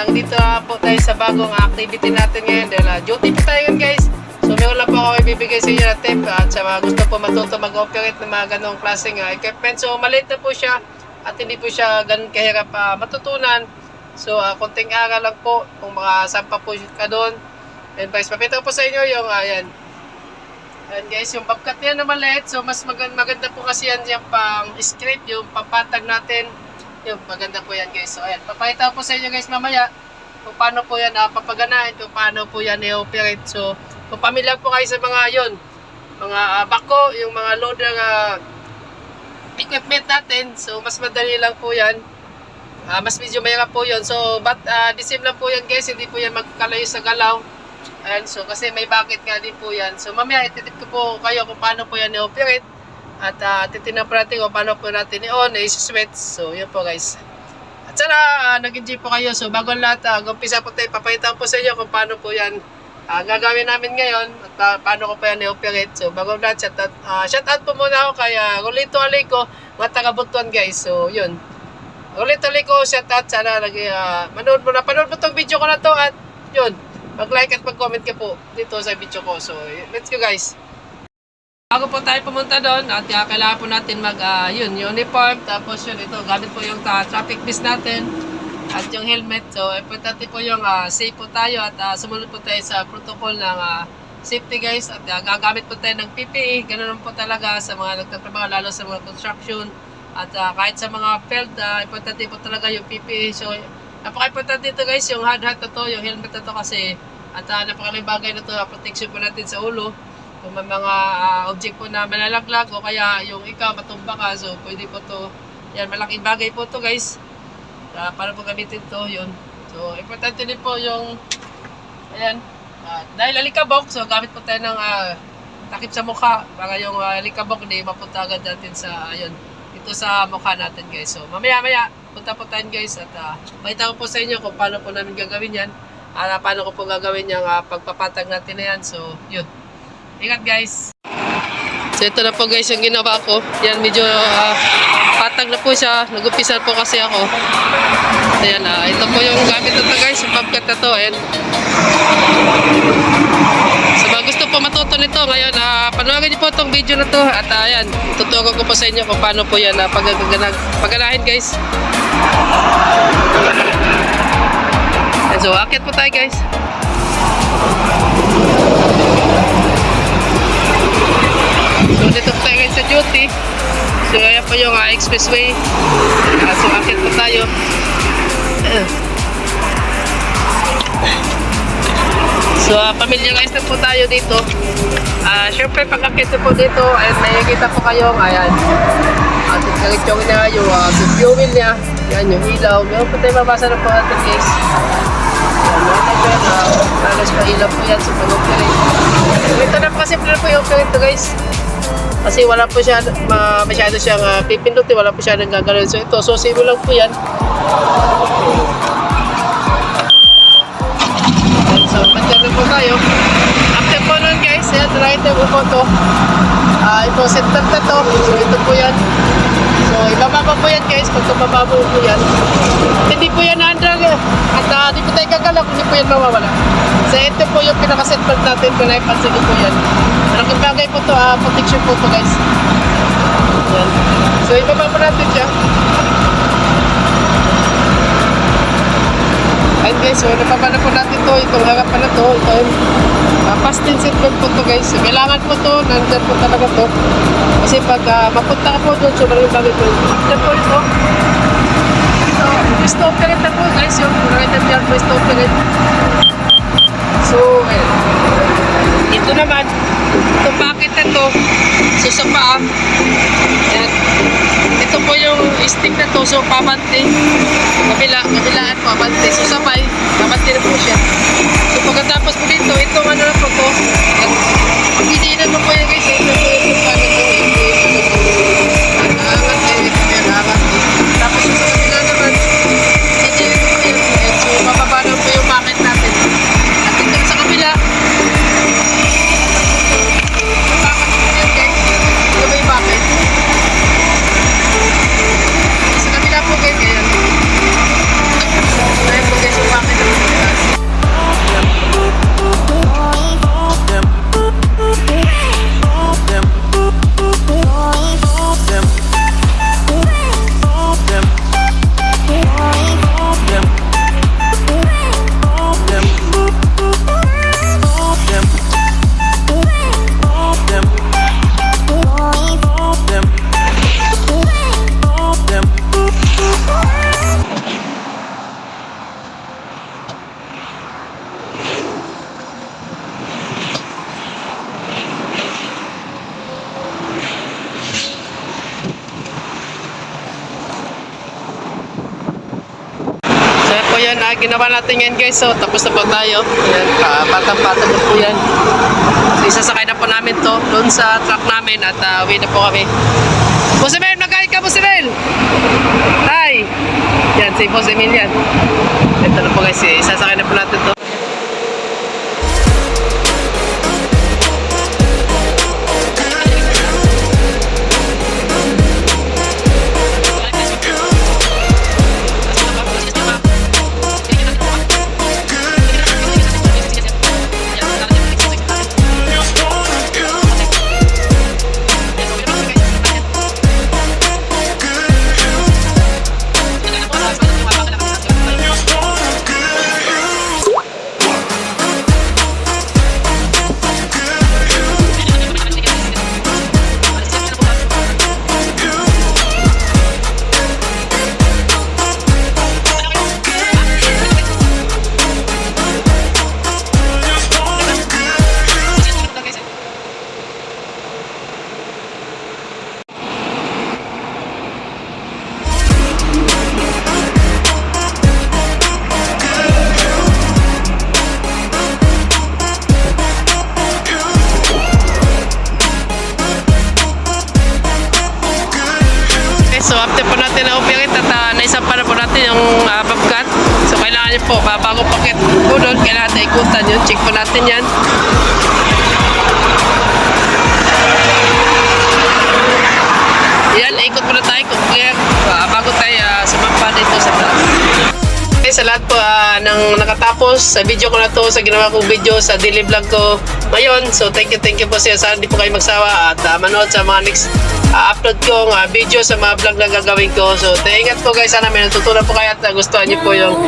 nandito na po tayo sa bagong activity natin ngayon dahil duty po tayo ngayon guys. So meron lang po ako ibibigay sa inyo na tip at sa mga gusto po matuto mag-operate ng mga ganong klaseng equipment. So maliit na po siya at hindi po siya ganun kahirap matutunan. So konting aral lang po kung mga sampa po ka doon. And guys, papita ko po sa inyo yung ayan. Ayan guys, yung bobcat niya na maliit. So mas maganda po kasi yan yung pang script, yung papatag natin. Yung maganda po yan guys. So ayan, papakita ko po sa inyo guys mamaya kung paano po yan papaganahin, kung paano po yan i-operate. So kung pamilyar po kayo sa mga yon, mga bako, yung mga loader equipment natin, so mas madali lang po yan. Mas medyo mahirap po yun. So but the same lang po yan guys, hindi po yan magkalayo sa galaw. Ayan, so kasi may bucket nga din po yan. So mamaya ititip ko po kayo kung paano po yan i-operate. At titignan po natin kung paano po natin i-on, i-switch. So yun po guys. At sana nag-enjoy po kayo. So bago lahat, umpisa po tayo, papakita ko po sa inyo kung paano po yan gagawin namin ngayon. At paano ko po yan i-operate. So bago lahat, shout out po muna ako kay Rolito Alico, mga taga-Butuan guys. So yun. Rolito Alico, shout out. Sana manood mo itong video ko na to. At yun, mag-like at mag-comment ka po dito sa video ko. So let's go guys. Bago po tayo pumunta doon at kailangan po natin yun, uniform, tapos yun, ito, gamit po yung traffic vest natin at yung helmet. So, importante po yung safe po tayo at sumunod po tayo sa protocol ng safety guys at gagamit po tayo ng PPE. Ganun po talaga sa mga nagtatrabaho, lalo sa mga construction at kahit sa mga field, importante po talaga yung PPE. So, napaka-importante ito guys, yung hard hat na to, yung helmet na to kasi at napakaling bagay na to, protection po natin sa ulo. Kung may mga object po na malalaglag o kaya yung ikaw matumba ka, so pwede po to. Yan, malaking bagay po to guys. Para po gamitin to, yun. So, importante din po yung, ayan, dahil alikabok, so gamit po tayo ng takip sa mukha para yung alikabok hindi mapunta agad natin sa, ayun, ito sa mukha natin guys. So, mamaya, punta po tayo guys at makita ko po sa inyo kung paano po namin gagawin yan. Paano ko po gagawin yung pagpapatag natin na yan. So, yun. Ingat guys. So ito na po guys yung ginawa ko. Yan medyo patag na po siya. Nag-umpisa po kasi ako. So yan ito po yung gamit na to guys. Yung bobcat na to. Ayan. So mga gusto po matuto nito ngayon. Panoorin niyo po itong video na to. At ayan. Tuturo ko po sa inyo kung paano po yan paganahin guys. So akit po tayo guys. So dito po tayo sa duty. So ayan po yung expressway. So akit po tayo. So familiarize na po tayo dito. Siyempre pag akit po dito, ayan, nakikita po kayo. Ayan. At yung na yung fuel niya. Yan yung ilaw. Meron po tayo mabasa na po natin guys. Alas pa ilaw po yan sa pag-operate. Ito na po kasi po yung operate to guys. Kasi wala po siya, masyado siyang pipindutin, wala po siya nang gagawin. So ito, susibo lang po yan. So, pandiyan na po tayo. After po nun guys, yan, right na po to. Ito, center na to. So ito po yan. So, ibababa po yan guys, pagkababa po yan. Hindi po yan na-undrag at hindi po tayo gagalaw, hindi po yan mawawala. So, ito po yung pinaka-setback natin, kung naipansin po yan. Malaking bagay po to, protection po to guys. Yan. So, ibababa natin siya. Ayun guys, so napapa na po natin to, itong harapan na to, ito yung past in seatbelt po to guys. So, kailangan po to, nandyan po talaga to. Kasi pag mapunta ka po doon, so maraming bagay po. Yan po ito. So, stop operate na po guys, yung right yan po stop operate. So, ayun. Ito naman, itong bucket na to, so sa paa, ayan. Ito po yung stick na to, so pabante. Kabilaan po, pabante. So sabay, pabante na po siya. So pagkatapos po dito, itong ano na po to, pagdidiinan mo po yan guys, ito po yung paano po yung tapos sa kabila naman, pagdidiinan mo po yan. So mababa na po yung bucket natin. At ito sa kabila, sa kabila po guys, ayan. Ayan po guys yung bucket ginawa natin yan guys. So, tapos na po tayo. Ayan, patang-patang na po yan. So, isasakay na po namin to doon sa truck namin at uwi na po kami. Boss Emil, nagkain ka, Boss Emil! Hi! Yan, si Boss Emil yan. Ito na po guys, isasakay na po natin to. So after po natin na-operate at naisampa na po natin yung bobcat. So kailangan nyo po, bago pakit po doon, kailangan natin ikutan yun. Check po natin yan. Yan, ikot po na tayo kung clear. Bago tayo sumampa dito sa taas. Okay, sa lahat po ng nakatapos sa video ko na to, sa ginawa kong video sa daily vlog ko ngayon. So thank you po siya. Sana hindi po kayo magsawa at manood sa mga next upload kong video sa mga vlog na gagawin ko. So ingat po guys, sana may natutunan po kayo at gustuhan niyo po yung